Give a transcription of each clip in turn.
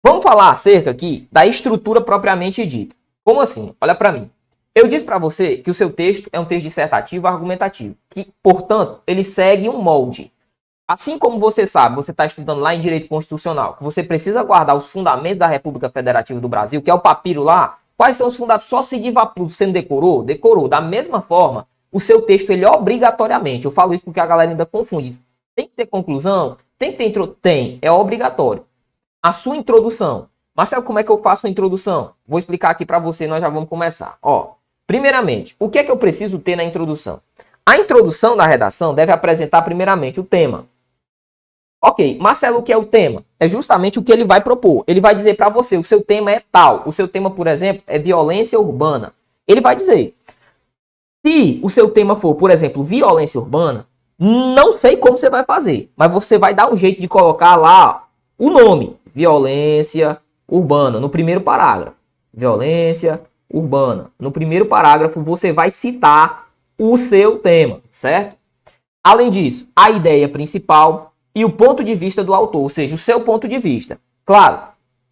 Vamos falar acerca aqui da estrutura propriamente dita. Como assim? Olha para mim. Eu disse para você que o seu texto é um texto dissertativo argumentativo, que, portanto, ele segue um molde. Assim como você sabe, você está estudando lá em Direito Constitucional, que você precisa guardar os fundamentos da República Federativa do Brasil, que é o papiro lá. Quais são os fundamentos? Só se divapulo, você não decorou? Decorou. Da mesma forma, o seu texto, ele obrigatoriamente, eu falo isso porque a galera ainda confunde, tem que ter conclusão? Tem que ter Tem, é obrigatório. A sua introdução. Marcelo, como é que eu faço a introdução? Vou explicar aqui para você, nós já vamos começar. Ó, primeiramente, o que é que eu preciso ter na introdução? A introdução da redação deve apresentar primeiramente o tema. Ok, Marcelo, o que é o tema? É justamente o que ele vai propor. Ele vai dizer para você, o seu tema é tal. O seu tema, por exemplo, é violência urbana. Ele vai dizer. Se o seu tema for, por exemplo, violência urbana, não sei como você vai fazer, mas você vai dar um jeito de colocar lá o nome, violência urbana, no primeiro parágrafo. Violência urbana. No primeiro parágrafo, você vai citar o seu tema, certo? Além disso, a ideia principal e o ponto de vista do autor, ou seja, o seu ponto de vista. Claro,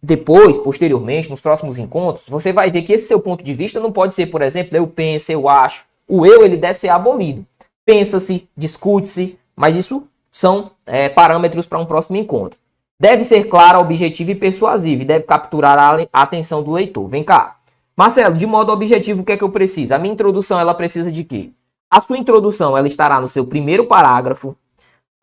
depois, posteriormente, nos próximos encontros, você vai ver que esse seu ponto de vista não pode ser, por exemplo, eu penso, eu acho. O eu, ele deve ser abolido. Pensa-se, discute-se, mas isso são parâmetros para um próximo encontro. Deve ser clara, objetiva e persuasiva, e deve capturar a atenção do leitor. Vem cá. Marcelo, de modo objetivo, o que é que eu preciso? A minha introdução, ela precisa de quê? A sua introdução, ela estará no seu primeiro parágrafo,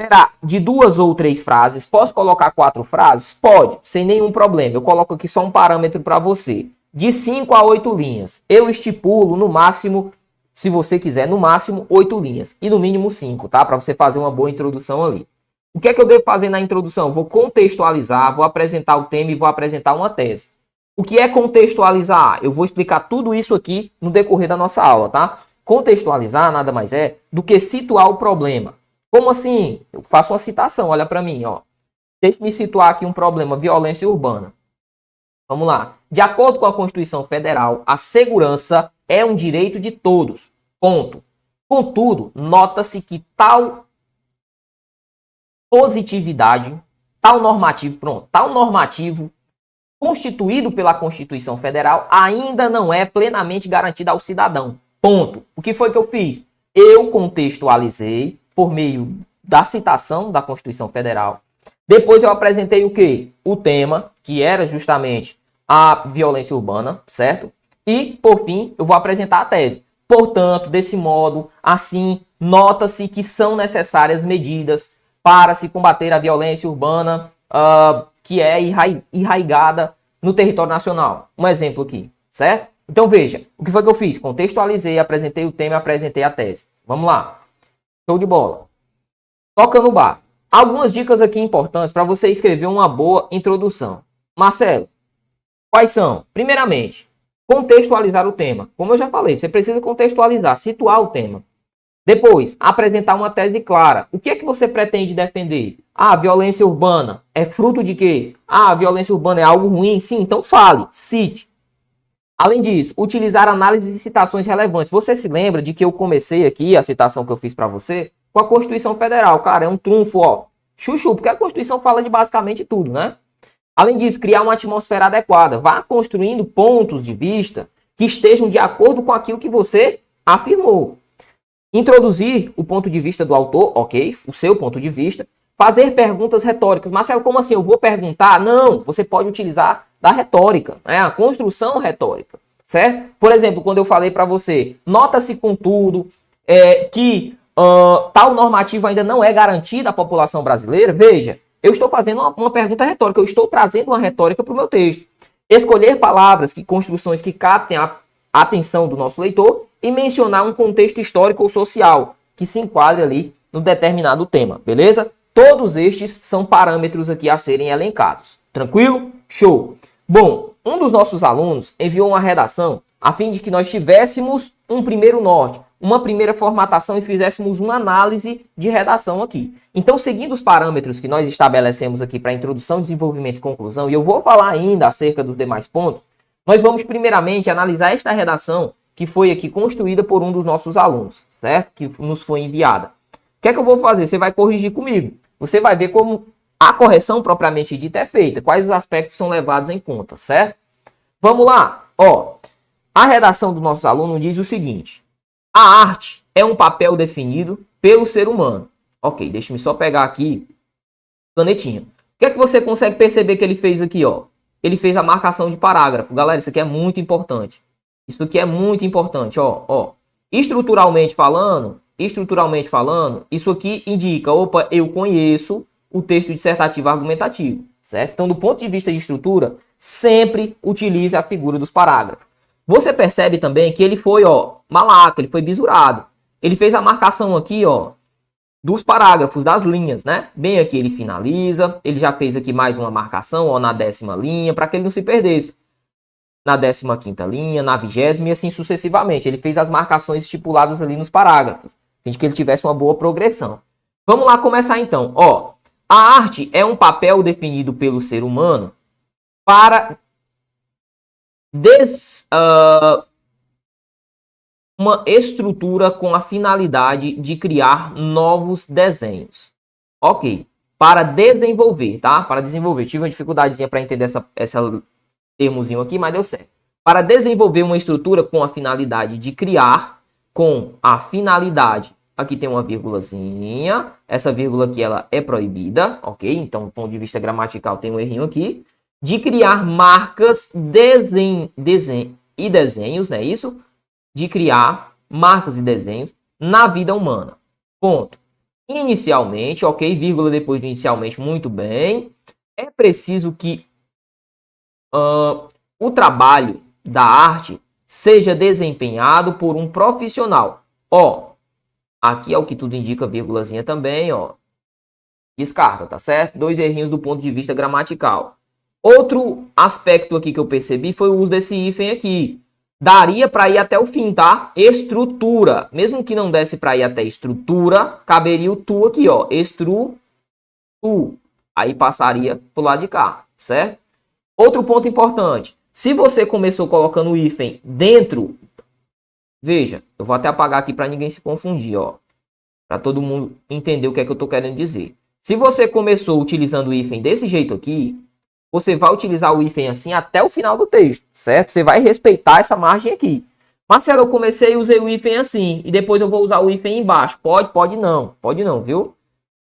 será de 2 ou 3 frases. Posso colocar 4 frases? Pode, sem nenhum problema. Eu coloco aqui só um parâmetro para você. De 5 a 8 linhas. Eu estipulo no máximo, se você quiser, no máximo 8 linhas. E no mínimo 5, tá? Para você fazer uma boa introdução ali. O que é que eu devo fazer na introdução? Vou contextualizar, vou apresentar o tema e vou apresentar uma tese. O que é contextualizar? Eu vou explicar tudo isso aqui no decorrer da nossa aula, tá? Contextualizar nada mais é do que situar o problema. Como assim? Eu faço uma citação, olha para mim, ó. Deixa-me situar aqui um problema, violência urbana. Vamos lá. De acordo com a Constituição Federal, a segurança é um direito de todos. Ponto. Contudo, nota-se que tal positividade, tal normativo constituído pela Constituição Federal ainda não é plenamente garantida ao cidadão. Ponto. O que foi que eu fiz? Eu contextualizei por meio da citação da Constituição Federal. Depois eu apresentei o quê? O tema, que era justamente a violência urbana, certo? E, por fim, eu vou apresentar a tese. Portanto, desse modo, assim, nota-se que são necessárias medidas para se combater a violência urbana que é enraizada no território nacional. Um exemplo aqui, certo? Então veja, o que foi que eu fiz? Contextualizei, apresentei o tema e apresentei a tese. Vamos lá. Show de bola. Toca no bar. Algumas dicas aqui importantes para você escrever uma boa introdução. Marcelo, quais são? Primeiramente, contextualizar o tema. Como eu já falei, você precisa contextualizar, situar o tema. Depois, apresentar uma tese clara. O que é que você pretende defender? Ah, a violência urbana é fruto de quê? Ah, a violência urbana é algo ruim? Sim, então fale, cite. Além disso, utilizar análises e citações relevantes. Você se lembra de que eu comecei aqui, a citação que eu fiz para você, com a Constituição Federal. Cara, é um trunfo, ó. Chuchu, porque a Constituição fala de basicamente tudo, né? Além disso, criar uma atmosfera adequada. Vá construindo pontos de vista que estejam de acordo com aquilo que você afirmou. Introduzir o ponto de vista do autor, ok? O seu ponto de vista. Fazer perguntas retóricas. Marcelo, como assim? Eu vou perguntar? Não, você pode utilizar da retórica, né? A construção retórica, certo? Por exemplo, quando eu falei para você, nota-se contudo que tal normativo ainda não é garantida à população brasileira. Veja, eu estou fazendo uma pergunta retórica, eu estou trazendo uma retórica para o meu texto. Escolher palavras, construções que captem a atenção do nosso leitor e mencionar um contexto histórico ou social que se enquadre ali no determinado tema, beleza? Todos estes são parâmetros aqui a serem elencados. Tranquilo? Show! Bom, um dos nossos alunos enviou uma redação a fim de que nós tivéssemos um primeiro norte, uma primeira formatação e fizéssemos uma análise de redação aqui. Então, seguindo os parâmetros que nós estabelecemos aqui para introdução, desenvolvimento e conclusão, e eu vou falar ainda acerca dos demais pontos, nós vamos primeiramente analisar esta redação que foi aqui construída por um dos nossos alunos, certo? Que nos foi enviada. O que é que eu vou fazer? Você vai corrigir comigo. Você vai ver como a correção propriamente dita é feita. Quais os aspectos são levados em conta, certo? Vamos lá. Ó, a redação dos nossos alunos diz o seguinte: a arte é um papel definido pelo ser humano. Ok, deixa-me só pegar aqui canetinha. O que é que você consegue perceber que ele fez aqui, ó? Ele fez a marcação de parágrafo. Galera, isso aqui é muito importante. Isso aqui é muito importante, ó. Estruturalmente falando, isso aqui indica, opa, eu conheço o texto dissertativo argumentativo, certo? Então, do ponto de vista de estrutura, sempre utilize a figura dos parágrafos. Você percebe também que ele foi, ó, malaco, ele foi bisurado. Ele fez a marcação aqui, ó, dos parágrafos, das linhas, né? Bem aqui ele finaliza, ele já fez aqui mais uma marcação, ó, na 10ª linha, para que ele não se perdesse. Na 15ª linha, na 20ª e assim sucessivamente. Ele fez as marcações estipuladas ali nos parágrafos, a fim de que ele tivesse uma boa progressão. Vamos lá começar então. Ó, a arte é um papel definido pelo ser humano para uma estrutura com a finalidade de criar novos desenhos. Ok. Para desenvolver, tá? Para desenvolver. Tive uma dificuldadezinha para entender essa termozinho aqui, mas deu certo. Para desenvolver uma estrutura com a finalidade de criar, com a finalidade. Aqui tem uma vírgulazinha. Essa vírgula aqui ela é proibida, ok? Então, do ponto de vista gramatical, tem um errinho aqui. De criar marcas, desenhos, não é isso? De criar marcas e desenhos na vida humana. Ponto. Inicialmente, ok? Vírgula depois do inicialmente, muito bem. É preciso que o trabalho da arte seja desempenhado por um profissional. Ó, aqui é o que tudo indica, vírgulazinha também, ó. Descarta, tá certo? 2 errinhos do ponto de vista gramatical. Outro aspecto aqui que eu percebi foi o uso desse hífen aqui. Daria para ir até o fim, tá? Estrutura. Mesmo que não desse para ir até estrutura, caberia o tu aqui, ó. Tu. Aí passaria pro lado de cá, certo? Outro ponto importante. Se você começou colocando o hífen dentro... Veja, eu vou até apagar aqui para ninguém se confundir, ó. Para todo mundo entender o que é que eu estou querendo dizer. Se você começou utilizando o hífen desse jeito aqui, você vai utilizar o hífen assim até o final do texto, certo? Você vai respeitar essa margem aqui. Marcelo, eu comecei e usei o hífen assim, e depois eu vou usar o hífen embaixo. Pode não, viu?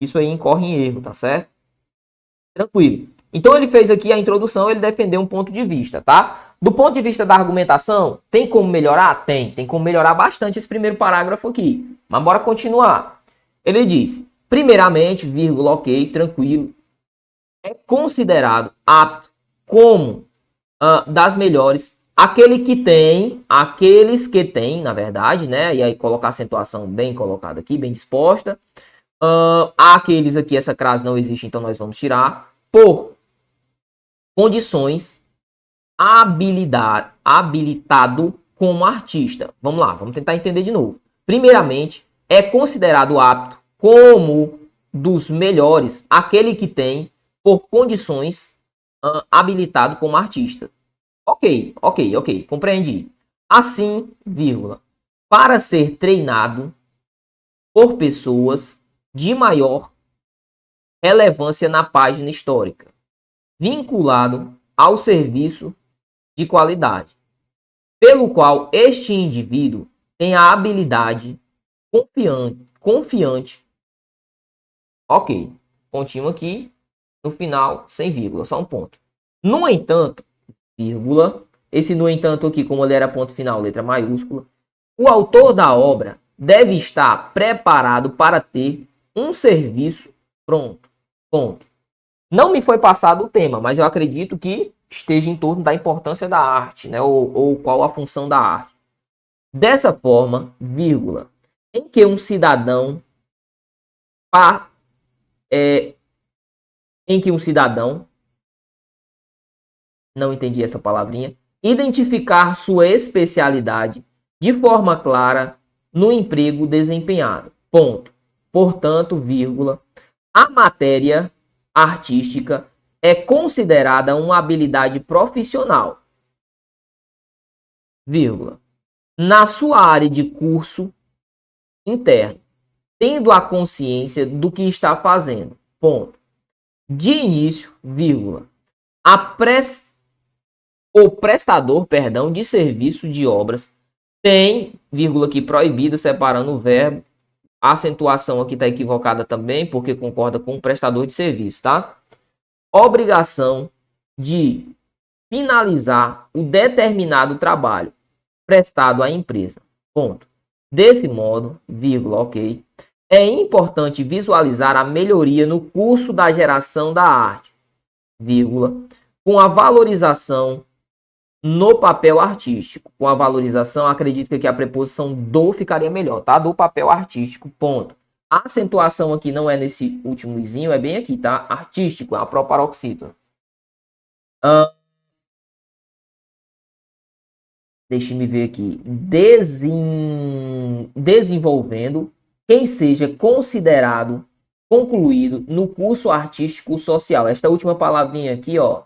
Isso aí incorre em erro, tá certo? Tranquilo. Então ele fez aqui a introdução, ele defendeu um ponto de vista, tá? Do ponto de vista da argumentação, tem como melhorar? Tem como melhorar bastante esse primeiro parágrafo aqui. Mas bora continuar. Ele diz, primeiramente, vírgula, ok, tranquilo, é considerado apto como das melhores aqueles que têm, na verdade, né? E aí colocar a acentuação bem colocada aqui, bem disposta. Aqueles aqui, essa crase não existe, então nós vamos tirar. Por condições habilitado como artista. Vamos lá, vamos tentar entender de novo. Primeiramente, é considerado apto como dos melhores aquele que tem por condições habilitado como artista. Ok, compreendi. Assim, vírgula, para ser treinado por pessoas de maior relevância na página histórica, vinculado ao serviço de qualidade, pelo qual este indivíduo tem a habilidade confiante. Ok, pontinho aqui, no final, sem vírgula, só um ponto. No entanto, vírgula, esse no entanto aqui, como ele era ponto final, letra maiúscula, o autor da obra deve estar preparado para ter um serviço pronto. Ponto. Não me foi passado o tema, mas eu acredito que esteja em torno da importância da arte, né? Ou qual a função da arte. Dessa forma, vírgula, em que um cidadão não entendi essa palavrinha, identificar sua especialidade de forma clara no emprego desempenhado. Ponto. Portanto, vírgula, a matéria artística é considerada uma habilidade profissional, vírgula, na sua área de curso interno, tendo a consciência do que está fazendo. Ponto. de início, vírgula, o prestador, perdão, de serviço de obras tem, vírgula aqui, proibida, separando o verbo. A acentuação aqui está equivocada também, porque concorda com o prestador de serviço, tá? Obrigação de finalizar o determinado trabalho prestado à empresa. Ponto. Desse modo, vírgula, ok, é importante visualizar a melhoria no curso da geração da arte, vírgula, com a valorização no papel artístico. Com a valorização, acredito que aqui a preposição do ficaria melhor, tá? Do papel artístico, ponto. A acentuação aqui não é nesse último izinho, é bem aqui, tá? Artístico, é a proparoxítona. Deixe-me ver aqui. Desenvolvendo quem seja considerado concluído no curso artístico social. Esta última palavrinha aqui, ó,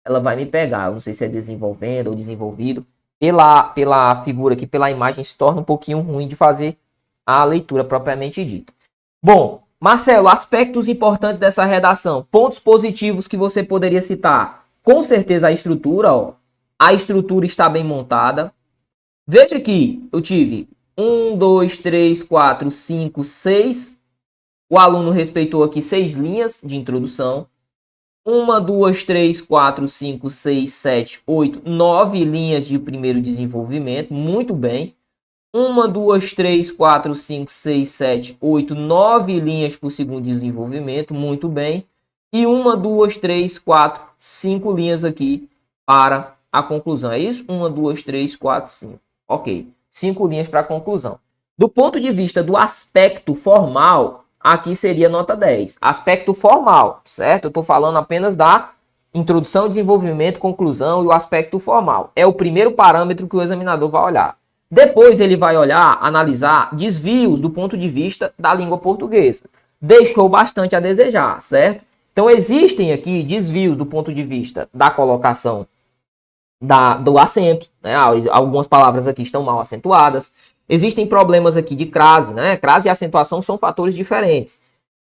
ela vai me pegar. Eu não sei se é desenvolvendo ou desenvolvido. Pela figura aqui, pela imagem, se torna um pouquinho ruim de fazer a leitura propriamente dita. Bom, Marcelo, aspectos importantes dessa redação. Pontos positivos que você poderia citar. Com certeza a estrutura, ó. A estrutura está bem montada. Veja aqui, eu tive 1, 2, 3, 4, 5, 6. O aluno respeitou aqui 6 linhas de introdução. 1, 2, 3, 4, 5, 6, 7, 8, 9 linhas de primeiro desenvolvimento. Muito bem. 1, 2, 3, 4, 5, 6, 7, 8, 9 linhas para o segundo desenvolvimento. Muito bem. E 1, 2, 3, 4, 5 linhas aqui para a conclusão. É isso? 1, 2, 3, 4, 5. Ok. 5 linhas para a conclusão. Do ponto de vista do aspecto formal, aqui seria nota 10. Aspecto formal, certo? Eu estou falando apenas da introdução, desenvolvimento, conclusão e o aspecto formal. É o primeiro parâmetro que o examinador vai olhar. Depois ele vai olhar, analisar desvios do ponto de vista da língua portuguesa. Deixou bastante a desejar, certo? Então existem aqui desvios do ponto de vista da colocação do acento, né? Algumas palavras aqui estão mal acentuadas. Existem problemas aqui de crase, né? Crase e acentuação são fatores diferentes.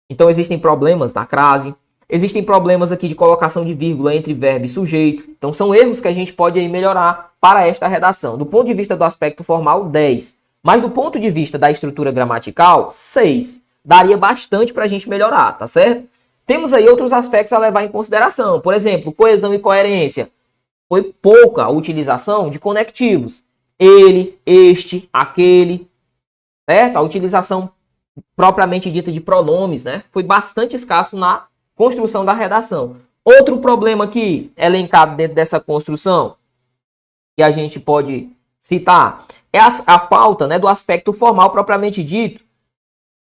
Então existem problemas na crase. Existem problemas aqui de colocação de vírgula entre verbo e sujeito. Então são erros que a gente pode aí melhorar para esta redação. Do ponto de vista do aspecto formal, 10. Mas do ponto de vista da estrutura gramatical, 6. Daria bastante para a gente melhorar, tá certo? Temos aí outros aspectos a levar em consideração. Por exemplo, coesão e coerência. Foi pouca a utilização de conectivos. Ele, este, aquele, certo? A utilização propriamente dita de pronomes, né? Foi bastante escasso na construção da redação. Outro problema aqui elencado dentro dessa construção, que a gente pode citar, é a falta, né, do aspecto formal propriamente dito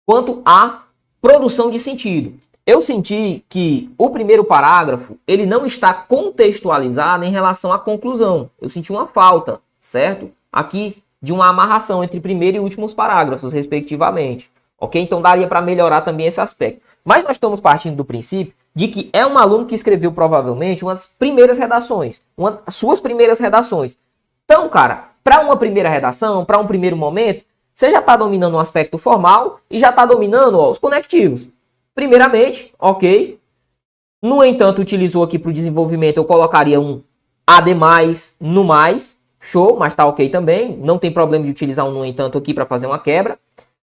quanto à produção de sentido. Eu senti que o primeiro parágrafo, ele não está contextualizado em relação à conclusão. Eu senti uma falta, certo? Aqui de uma amarração entre primeiro e últimos parágrafos, respectivamente. Ok? Então daria para melhorar também esse aspecto. Mas nós estamos partindo do princípio de que é um aluno que escreveu provavelmente uma das primeiras redações, suas primeiras redações. Então, cara, para uma primeira redação, para um primeiro momento, você já está dominando um aspecto formal e já está dominando, ó, os conectivos. Primeiramente, ok. No entanto, utilizou aqui para o desenvolvimento, eu colocaria um ademais no mais. Show, mas tá ok também. Não tem problema de utilizar um no entanto aqui para fazer uma quebra.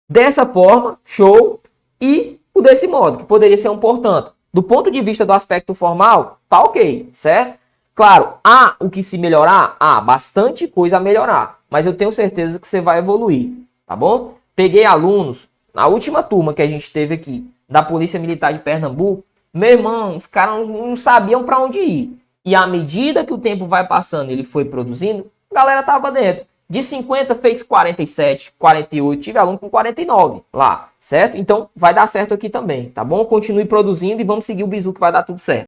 Dessa forma, show. E o desse modo, que poderia ser um portanto. Do ponto de vista do aspecto formal, tá ok, certo? Claro, há o que se melhorar? Há bastante coisa a melhorar. Mas eu tenho certeza que você vai evoluir, tá bom? Peguei alunos, na última turma que a gente teve aqui, da Polícia Militar de Pernambuco, meu irmão, os caras não sabiam para onde ir. E à medida que o tempo vai passando, ele foi produzindo, a galera tava dentro. De 50 fez 47, 48, tive aluno com 49 lá, certo? Então vai dar certo aqui também, tá bom? Continue produzindo e vamos seguir o bizu que vai dar tudo certo.